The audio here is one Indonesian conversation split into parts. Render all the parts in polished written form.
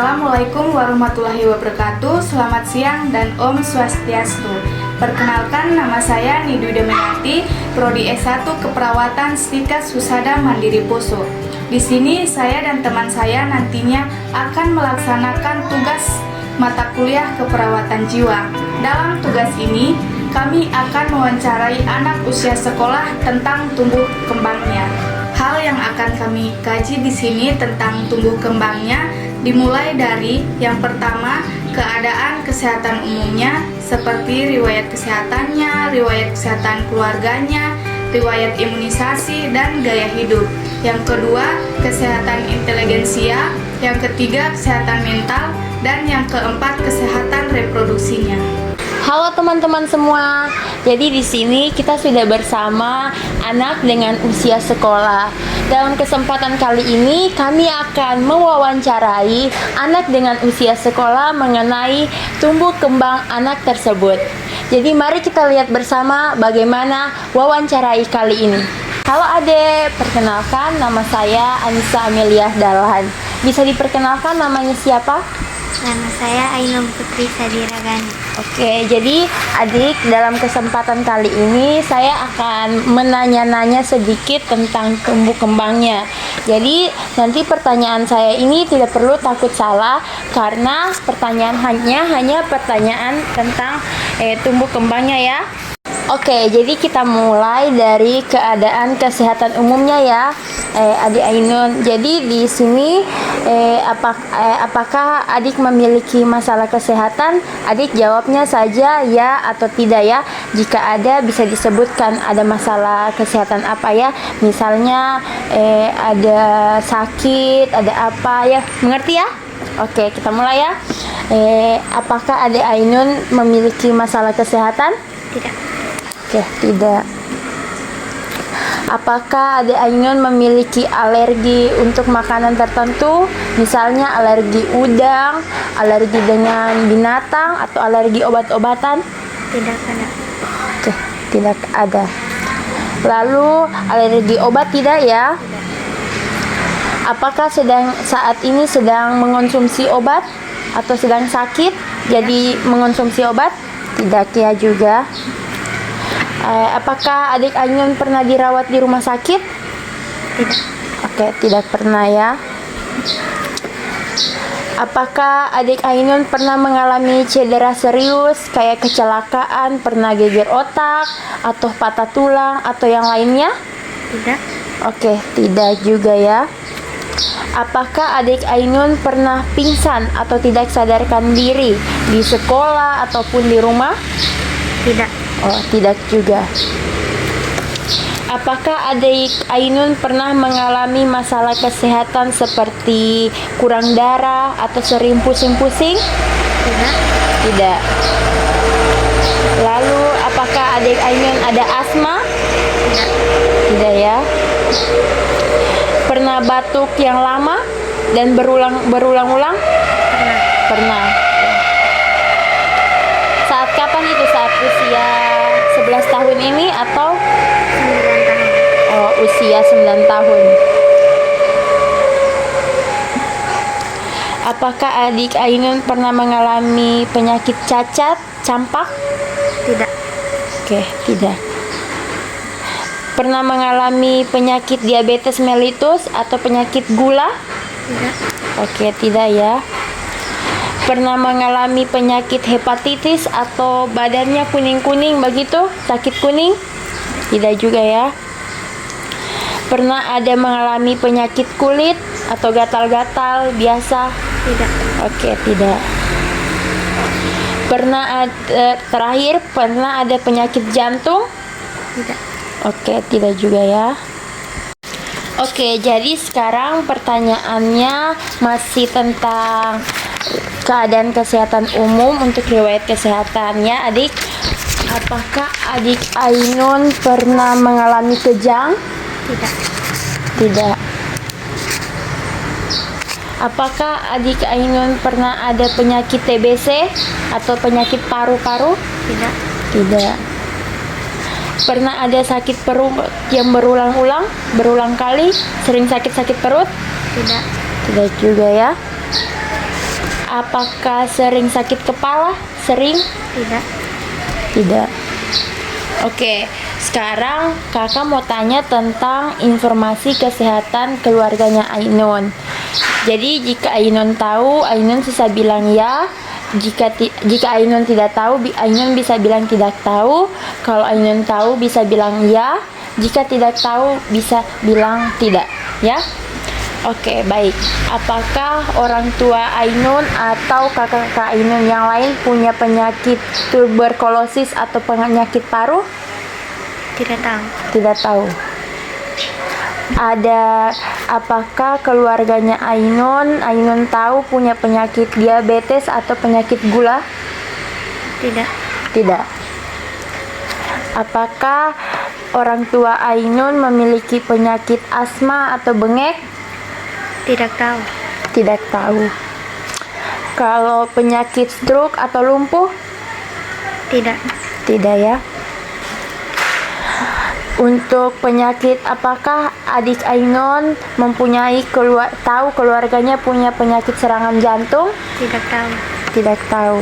Assalamualaikum warahmatullahi wabarakatuh. Selamat siang dan Om Swastiastu. Perkenalkan, nama saya Nidu Demiati, Prodi S1 Keperawatan Stika Husada Mandiri Poso. Di sini saya dan teman saya nantinya akan melaksanakan tugas mata kuliah keperawatan jiwa. Dalam tugas ini, kami akan mewawancarai anak usia sekolah tentang tumbuh kembangnya. Hal yang akan kami kaji di sini tentang tumbuh kembangnya dimulai dari yang pertama, keadaan kesehatan umumnya seperti riwayat kesehatannya, riwayat kesehatan keluarganya, riwayat imunisasi, dan gaya hidup. Yang kedua, kesehatan inteligensia. Yang ketiga, kesehatan mental. Dan yang keempat, kesehatan reproduksinya. Halo teman-teman semua. Jadi di sini kita sudah bersama anak dengan usia sekolah. Dalam kesempatan kali ini kami akan mewawancarai anak dengan usia sekolah mengenai tumbuh kembang anak tersebut. Jadi mari kita lihat bersama bagaimana wawancarai kali ini. Halo Ade, perkenalkan nama saya Anissa Amelia Dahlan. Bisa diperkenalkan namanya siapa? Nama saya Ainun Putri Sadiragani. Oke, jadi adik, dalam kesempatan kali ini saya akan menanya-nanya sedikit tentang tumbuh kembangnya. Jadi nanti pertanyaan saya ini tidak perlu takut salah karena pertanyaan hanya pertanyaan tentang tumbuh kembangnya ya. Oke, jadi kita mulai dari keadaan kesehatan umumnya ya, Adik Ainun. Jadi di sini apakah adik memiliki masalah kesehatan? Adik jawabnya saja ya atau tidak ya. Jika ada bisa disebutkan ada masalah kesehatan apa ya. Misalnya ada sakit, ada apa ya. Mengerti ya? Oke, kita mulai ya. Apakah Adik Ainun memiliki masalah kesehatan? Tidak. Oke, tidak. Apakah Adik Ainun memiliki alergi untuk makanan tertentu? Misalnya alergi udang, alergi dengan binatang, atau alergi obat-obatan? Tidak ada. Oke, tidak ada. Lalu alergi obat tidak ya? Apakah saat ini sedang mengonsumsi obat atau sedang sakit jadi mengonsumsi obat? Tidak ya juga. Apakah Adik Ainun pernah dirawat di rumah sakit? Tidak. Oke, tidak pernah ya. Apakah Adik Ainun pernah mengalami cedera serius kayak kecelakaan, pernah geger otak, atau patah tulang, atau yang lainnya? Tidak. Oke, tidak juga ya. Apakah Adik Ainun pernah pingsan atau tidak sadarkan diri di sekolah ataupun di rumah? Tidak. Oh, tidak juga. Apakah Adik Ainun pernah mengalami masalah kesehatan seperti kurang darah atau sering pusing-pusing? Tidak. Tidak. Lalu, apakah Adik Ainun ada asma? Tidak. Tidak ya. Pernah batuk yang lama dan berulang-ulang? Pernah. Pernah. Saat kapan itu? Saat usia 11 tahun ini atau 9 tahun. oh, usia 9 tahun. Apakah Adik Ainun pernah mengalami penyakit cacat, campak? Tidak. Oke, tidak. Pernah mengalami penyakit diabetes mellitus atau penyakit gula? Tidak. Oke, tidak ya. Pernah mengalami penyakit hepatitis atau badannya kuning-kuning begitu? Sakit kuning? Tidak juga ya. Pernah ada mengalami penyakit kulit atau gatal-gatal biasa? Tidak. Oke, tidak. Terakhir, pernah ada penyakit jantung? Tidak. Oke, tidak juga ya. Oke, jadi sekarang pertanyaannya masih tentang keadaan kesehatan umum untuk riwayat kesehatannya, Adik. Apakah Adik Ainun pernah mengalami kejang? Tidak. Tidak. Apakah Adik Ainun pernah ada penyakit TBC atau penyakit paru-paru? Tidak. Tidak. Pernah ada sakit perut yang berulang kali, sering sakit-sakit perut? Tidak. Tidak juga ya. Apakah sering sakit kepala? Sering? Tidak. Tidak. Oke, sekarang kakak mau tanya tentang informasi kesehatan keluarganya Ainun. Jadi jika Ainun tahu, Ainun bisa bilang ya. Jika Ainun tidak tahu, Ainun bisa bilang tidak tahu. Kalau Ainun tahu, bisa bilang ya. Jika tidak tahu, bisa bilang tidak, ya. Oke, baik. Apakah orang tua Ainun atau kakak-kakak Ainun yang lain punya penyakit tuberkulosis atau penyakit paru? Tidak tahu. Tidak tahu. Apakah keluarganya Ainun tahu punya penyakit diabetes atau penyakit gula? Tidak. Tidak. Apakah orang tua Ainun memiliki penyakit asma atau bengek? Tidak tahu. Tidak tahu. Kalau penyakit stroke atau lumpuh? Tidak. Tidak ya. Untuk penyakit, apakah adik Ainun mempunyai tahu keluarganya punya penyakit serangan jantung? Tidak tahu. Tidak tahu.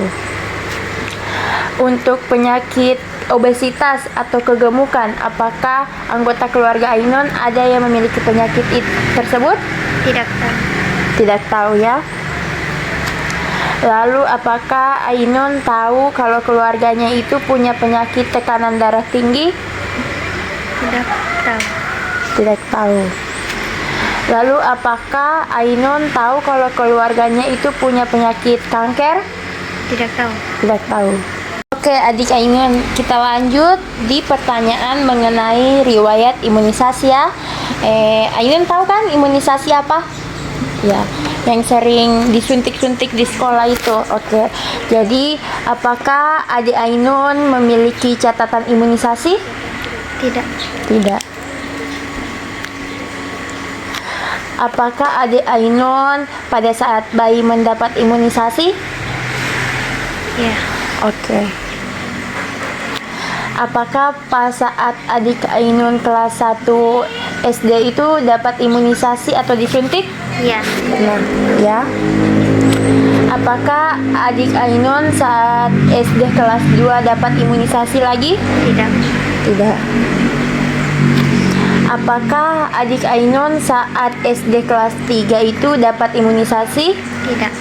Untuk penyakit obesitas atau kegemukan, apakah anggota keluarga Ainun ada yang memiliki penyakit tersebut? Tidak tahu. Tidak tahu ya. Lalu apakah Ainun tahu kalau keluarganya itu punya penyakit tekanan darah tinggi? Tidak tahu. Tidak tahu. Lalu apakah Ainun tahu kalau keluarganya itu punya penyakit kanker? Tidak tahu. Tidak tahu. Oke adik Ainun, kita lanjut di pertanyaan mengenai riwayat imunisasi ya. Ainun tahu kan imunisasi apa? Ya, yang sering disuntik-suntik di sekolah itu. Oke. Jadi, apakah adik Ainun memiliki catatan imunisasi? Tidak. Tidak. Apakah adik Ainun pada saat bayi mendapat imunisasi? Ya. Oke. Apakah pas saat adik Ainun kelas 1 SD itu dapat imunisasi atau disuntik? Ya. Benar, ya. Apakah adik Ainun saat SD kelas 2 dapat imunisasi lagi? Tidak. Tidak. Apakah adik Ainun saat SD kelas 3 itu dapat imunisasi? Tidak.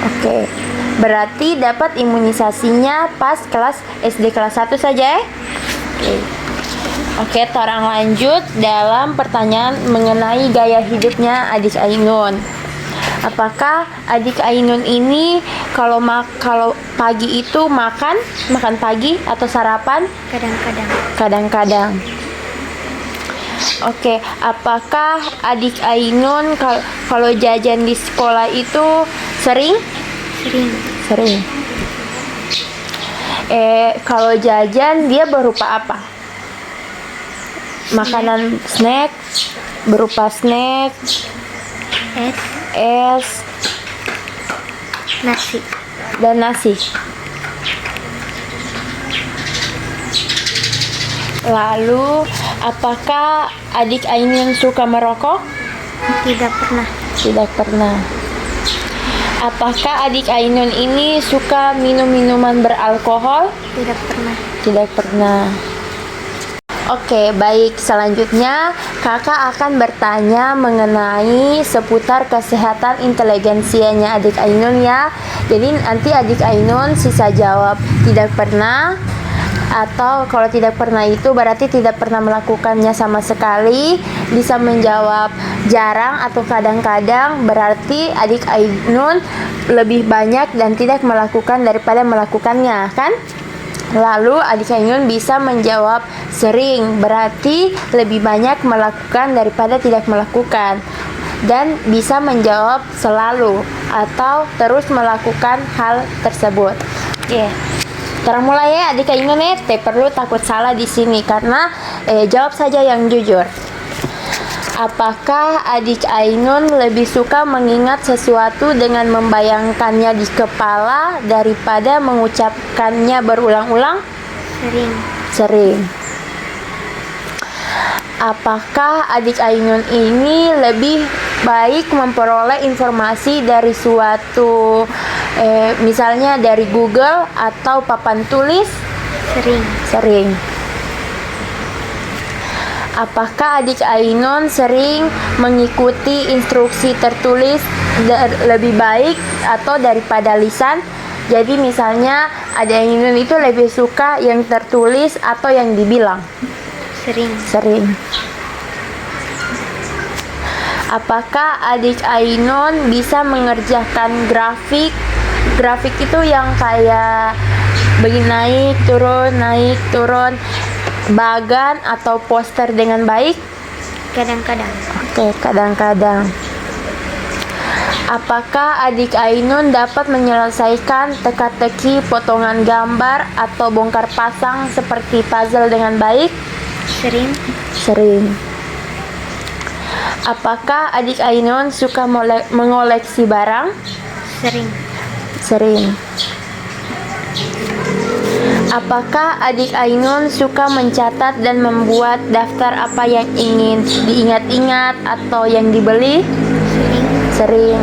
Oke. Berarti dapat imunisasinya pas kelas SD kelas 1 saja ya? Oke, orang lanjut dalam pertanyaan mengenai gaya hidupnya adik Ainun. Apakah adik Ainun ini kalau pagi itu makan pagi atau sarapan? Kadang-kadang. Kadang-kadang. Oke, apakah adik Ainun kalau jajan di sekolah itu sering? Sering. Sering. Kalau jajan dia berupa apa? Makanan snack, berupa snack, es, nasi. dan nasi. Lalu, apakah adik Ainun suka merokok? Tidak pernah. Tidak pernah. Apakah adik Ainun ini suka minum minuman beralkohol? Tidak pernah. Tidak pernah. Oke, baik. Selanjutnya, kakak akan bertanya mengenai seputar kesehatan inteligensianya adik Ainun ya. Jadi nanti adik Ainun sisa jawab tidak pernah, atau kalau tidak pernah itu berarti tidak pernah melakukannya sama sekali. Bisa menjawab jarang atau kadang-kadang, berarti adik Ainun lebih banyak dan tidak melakukan daripada melakukannya, kan? Lalu adik Ainun bisa menjawab sering, berarti lebih banyak melakukan daripada tidak melakukan. Dan bisa menjawab selalu atau terus melakukan hal tersebut. Oke. Sekarang mulai ya adik Ainun ya, perlu takut salah di sini karena jawab saja yang jujur. Apakah adik Ainun lebih suka mengingat sesuatu dengan membayangkannya di kepala daripada mengucapkannya berulang-ulang? Sering. Sering. Apakah adik Ainun ini lebih baik memperoleh informasi dari suatu misalnya dari Google atau papan tulis? Sering. Sering. Apakah adik Ainun sering mengikuti instruksi tertulis lebih baik atau daripada lisan? Jadi misalnya adik Ainun itu lebih suka yang tertulis atau yang dibilang? Sering. Sering. Apakah adik Ainun bisa mengerjakan grafik? Grafik itu yang kayak begini, naik turun, bagan atau poster dengan baik? Kadang-kadang. Oke, kadang-kadang. Apakah adik Ainun dapat menyelesaikan teka-teki potongan gambar atau bongkar pasang seperti puzzle dengan baik? Sering. Sering. Apakah adik Ainun suka mengoleksi barang? Sering. Sering. Apakah adik Ainun suka mencatat dan membuat daftar apa yang ingin diingat-ingat atau yang dibeli? Sering. Sering.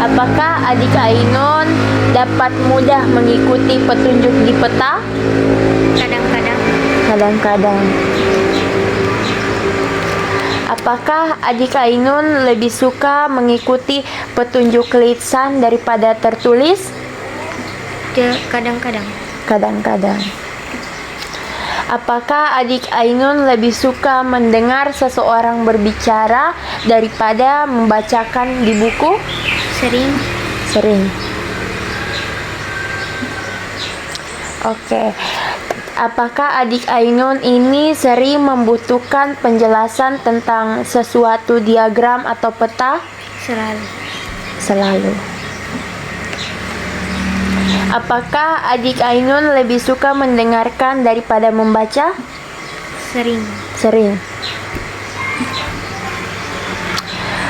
Apakah adik Ainun dapat mudah mengikuti petunjuk di peta? Kadang-kadang. Kadang-kadang. Apakah adik Ainun lebih suka mengikuti petunjuk lisan daripada tertulis? Kadang-kadang. Kadang-kadang. Apakah adik Ainun lebih suka mendengar seseorang berbicara daripada membacakan di buku? Sering. Sering. Oke. Apakah adik Ainun ini sering membutuhkan penjelasan tentang sesuatu diagram atau peta? Selalu. Selalu. Apakah adik Ainun lebih suka mendengarkan daripada membaca? Sering. Sering.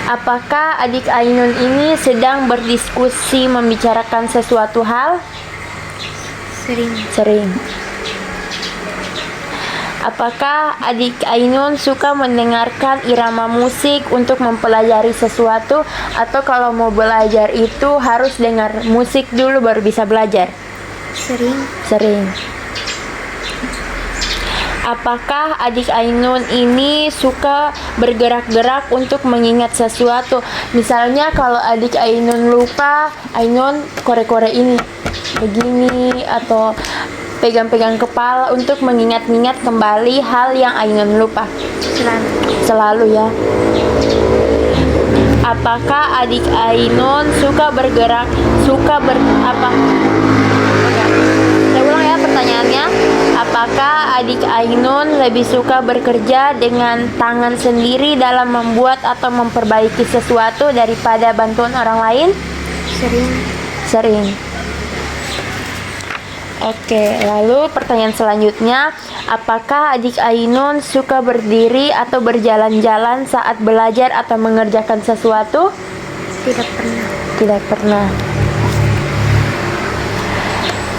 Apakah adik Ainun ini sedang berdiskusi membicarakan sesuatu hal? Sering. Sering. Apakah adik Ainun suka mendengarkan irama musik untuk mempelajari sesuatu, atau kalau mau belajar itu harus dengar musik dulu baru bisa belajar? Sering. Sering. Apakah adik Ainun ini suka bergerak-gerak untuk mengingat sesuatu? Misalnya kalau adik Ainun lupa, Ainun kore-kore ini begini, atau pegang-pegang kepala untuk mengingat-ingat kembali hal yang Ainun lupa. Selalu. Selalu ya. Apakah adik Ainun suka bergerak, Saya ulang ya pertanyaannya. Apakah adik Ainun lebih suka bekerja dengan tangan sendiri dalam membuat atau memperbaiki sesuatu daripada bantuan orang lain? Sering. Sering. Oke, lalu pertanyaan selanjutnya, apakah adik Ainun suka berdiri atau berjalan-jalan saat belajar atau mengerjakan sesuatu? Tidak pernah. Tidak pernah.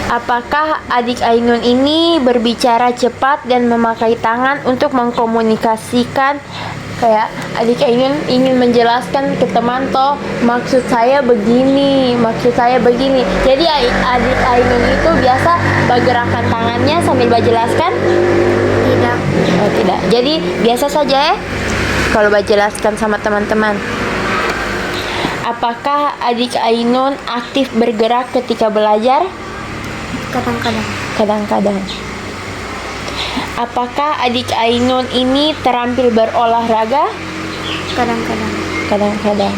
Apakah adik Ainun ini berbicara cepat dan memakai tangan untuk mengkomunikasikan, kayak adik Ainun ingin menjelaskan ke teman toh, maksud saya begini. Jadi adik Ainun itu biasa bergerakan tangannya sambil menjelaskan? Tidak. Oh, tidak. Jadi biasa saja ya kalau menjelaskan sama teman-teman. Apakah adik Ainun aktif bergerak ketika belajar? Kadang-kadang. Kadang-kadang. Apakah adik Ainun ini terampil berolahraga? Kadang-kadang. Kadang-kadang.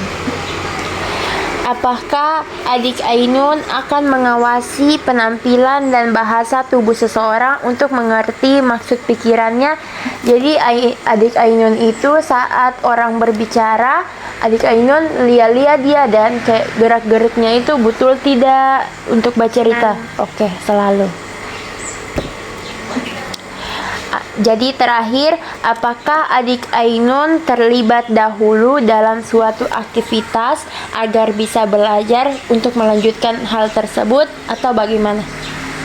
Apakah adik Ainun akan mengawasi penampilan dan bahasa tubuh seseorang untuk mengerti maksud pikirannya? Jadi adik Ainun itu saat orang berbicara, adik Ainun lihat-lihat dia dan kayak gerak-geriknya itu betul tidak untuk bercerita. Oke, selalu. Jadi terakhir, apakah adik Ainun terlibat dahulu dalam suatu aktivitas agar bisa belajar untuk melanjutkan hal tersebut atau bagaimana?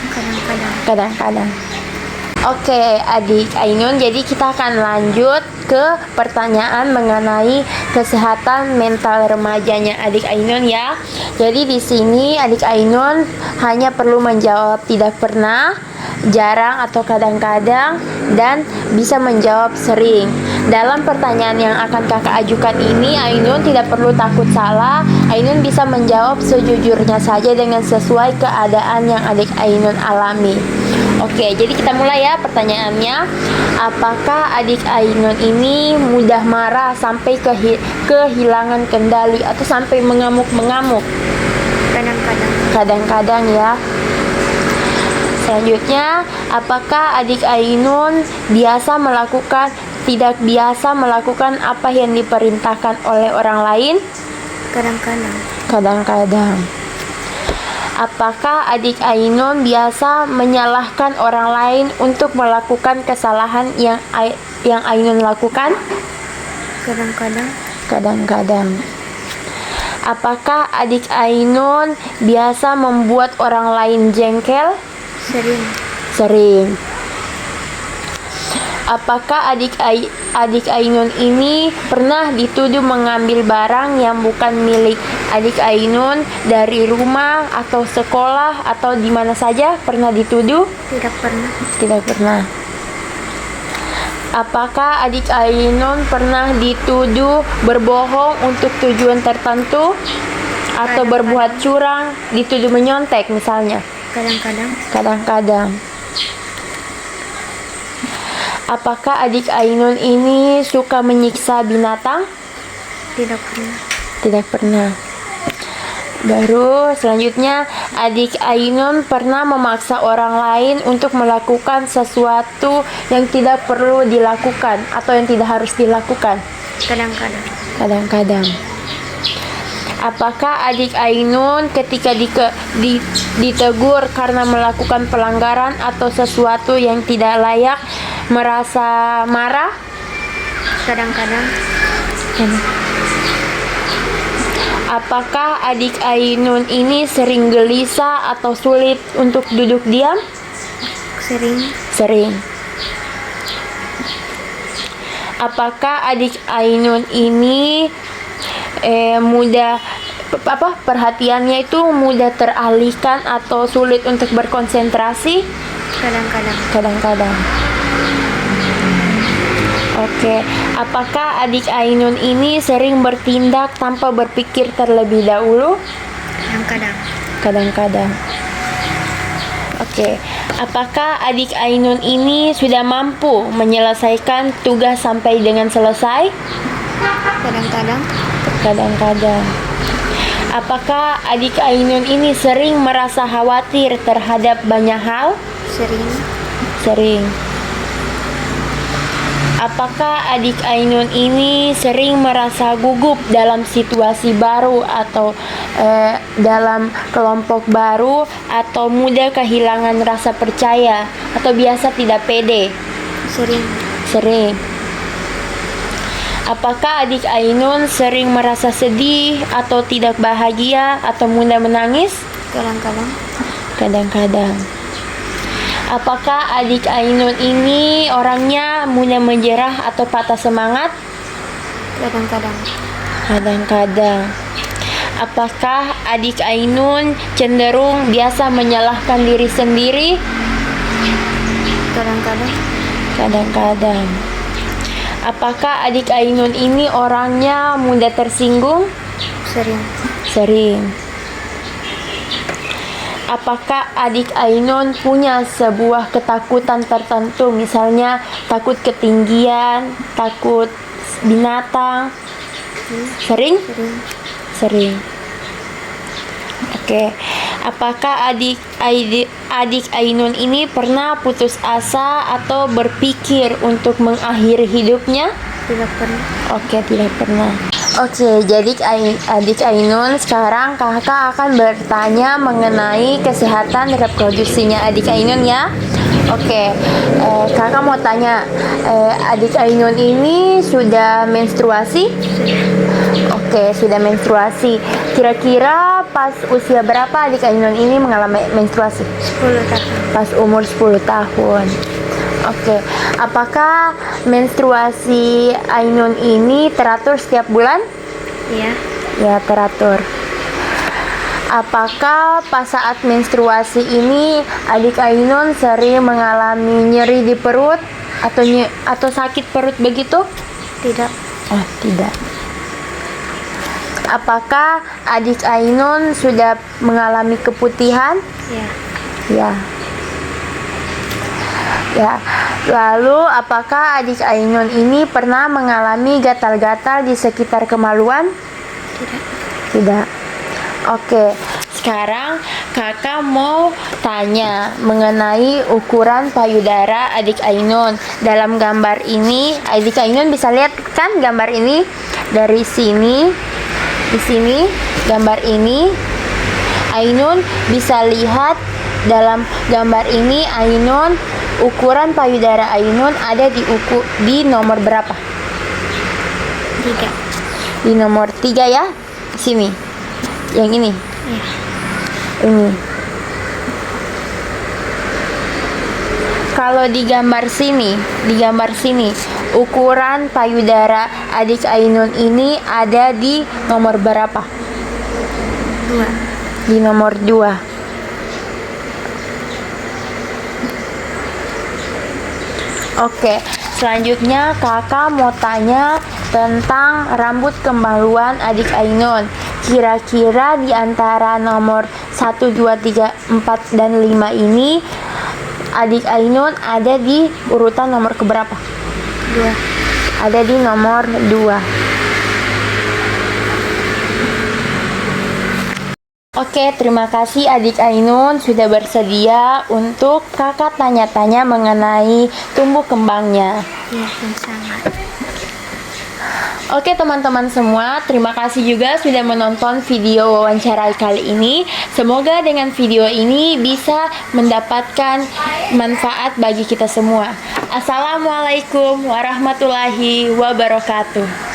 Kadang-kadang. Kadang-kadang. Oke, adik Ainun, jadi kita akan lanjut ke pertanyaan mengenai kesehatan mental remajanya adik Ainun ya. Jadi di sini adik Ainun hanya perlu menjawab tidak pernah, jarang atau kadang-kadang, dan bisa menjawab sering. Dalam pertanyaan yang akan kakak ajukan ini, Ainun tidak perlu takut salah. Ainun bisa menjawab sejujurnya saja dengan sesuai keadaan yang adik Ainun alami. Oke, jadi kita mulai ya pertanyaannya. Apakah adik Ainun ini mudah marah sampai kehilangan kendali atau sampai mengamuk-mengamuk? Kadang-kadang. Kadang-kadang ya. Selanjutnya, apakah adik Ainun tidak biasa melakukan apa yang diperintahkan oleh orang lain? Kadang-kadang. Kadang-kadang. Apakah adik Ainun biasa menyalahkan orang lain untuk melakukan kesalahan yang Ainun lakukan? Kadang-kadang. Kadang-kadang. Apakah adik Ainun biasa membuat orang lain jengkel? Sering. Sering. Apakah adik Ainun ini pernah dituduh mengambil barang yang bukan milik adik Ainun dari rumah atau sekolah atau di mana saja? Pernah dituduh? Tidak pernah. Tidak pernah. Apakah adik Ainun pernah dituduh berbohong untuk tujuan tertentu atau berbuat curang, dituduh menyontek misalnya? Kadang-kadang. Kadang-kadang. Apakah adik Ainun ini suka menyiksa binatang? Tidak pernah. Tidak pernah. Baru selanjutnya, adik Ainun pernah memaksa orang lain untuk melakukan sesuatu yang tidak perlu dilakukan atau yang tidak harus dilakukan? Kadang-kadang. Kadang-kadang. Apakah adik Ainun ketika ditegur karena melakukan pelanggaran atau sesuatu yang tidak layak merasa marah? Kadang-kadang. Apakah adik Ainun ini sering gelisah atau sulit untuk duduk diam? Sering. Sering. Apakah adik Ainun ini perhatiannya itu mudah teralihkan atau sulit untuk berkonsentrasi? Kadang-kadang. Kadang-kadang. Oke, apakah adik Ainun ini sering bertindak tanpa berpikir terlebih dahulu? Kadang-kadang. Kadang-kadang. Oke, apakah adik Ainun ini sudah mampu menyelesaikan tugas sampai dengan selesai? Kadang-kadang. Kadang-kadang. Apakah adik Ainun ini sering merasa khawatir terhadap banyak hal? Sering. Sering. Apakah adik Ainun ini sering merasa gugup dalam situasi baru atau dalam kelompok baru atau mudah kehilangan rasa percaya atau biasa tidak pede? Sering. Sering. Apakah adik Ainun sering merasa sedih atau tidak bahagia atau mudah menangis? Kadang-kadang. Kadang-kadang. Apakah adik Ainun ini orangnya mudah menjerah atau patah semangat? Kadang-kadang. Kadang-kadang. Apakah adik Ainun cenderung biasa menyalahkan diri sendiri? Kadang-kadang. Kadang-kadang. Apakah adik Ainun ini orangnya mudah tersinggung? Sering. Sering. Apakah adik Ainun punya sebuah ketakutan tertentu, misalnya takut ketinggian, takut binatang? Sering? Sering. Sering. Oke. Apakah adik Ainun ini pernah putus asa atau berpikir untuk mengakhiri hidupnya? Tidak pernah. Oke, tidak pernah. Oke, jadi adik Ainun, sekarang kakak akan bertanya mengenai kesehatan reproduksinya adik Ainun ya. Oke, kakak mau tanya, adik Ainun ini sudah menstruasi? Oke, sudah menstruasi. Kira-kira pas usia berapa adik Ainun ini mengalami menstruasi? 10 tahun. Pas umur 10 tahun. Oke. Apakah menstruasi Ainun ini teratur setiap bulan? Iya. Ya, teratur. Apakah pas saat menstruasi ini adik Ainun sering mengalami nyeri di perut atau sakit perut begitu? Tidak. Oh, tidak. Apakah adik Ainun sudah mengalami keputihan? Iya. Ya. Ya. Lalu apakah adik Ainun ini pernah mengalami gatal-gatal di sekitar kemaluan? Tidak. Tidak. Oke, sekarang kakak mau tanya mengenai ukuran payudara adik Ainun. Dalam gambar ini, adik Ainun bisa lihat kan gambar ini dari sini, di sini gambar ini. Ainun bisa lihat dalam gambar ini Ainun ukuran payudara Ainun ada di nomor berapa? 3. Di nomor 3 ya, sini. Yang ini. Iya. Ini. Kalau di gambar sini, ukuran payudara adik Ainun ini ada di nomor berapa? 2. Di nomor 2. Oke, selanjutnya kakak mau tanya tentang rambut kemaluan adik Ainun. Kira-kira di antara nomor 1, 2, 3, 4, dan 5 ini adik Ainun ada di urutan nomor keberapa? 2. Ada di nomor 2. Oke, terima kasih adik Ainun sudah bersedia untuk kakak tanya-tanya mengenai tumbuh kembangnya. Iya, sama. Oke teman-teman semua, terima kasih juga sudah menonton video wawancara kali ini. Semoga dengan video ini bisa mendapatkan manfaat bagi kita semua. Assalamualaikum warahmatullahi wabarakatuh.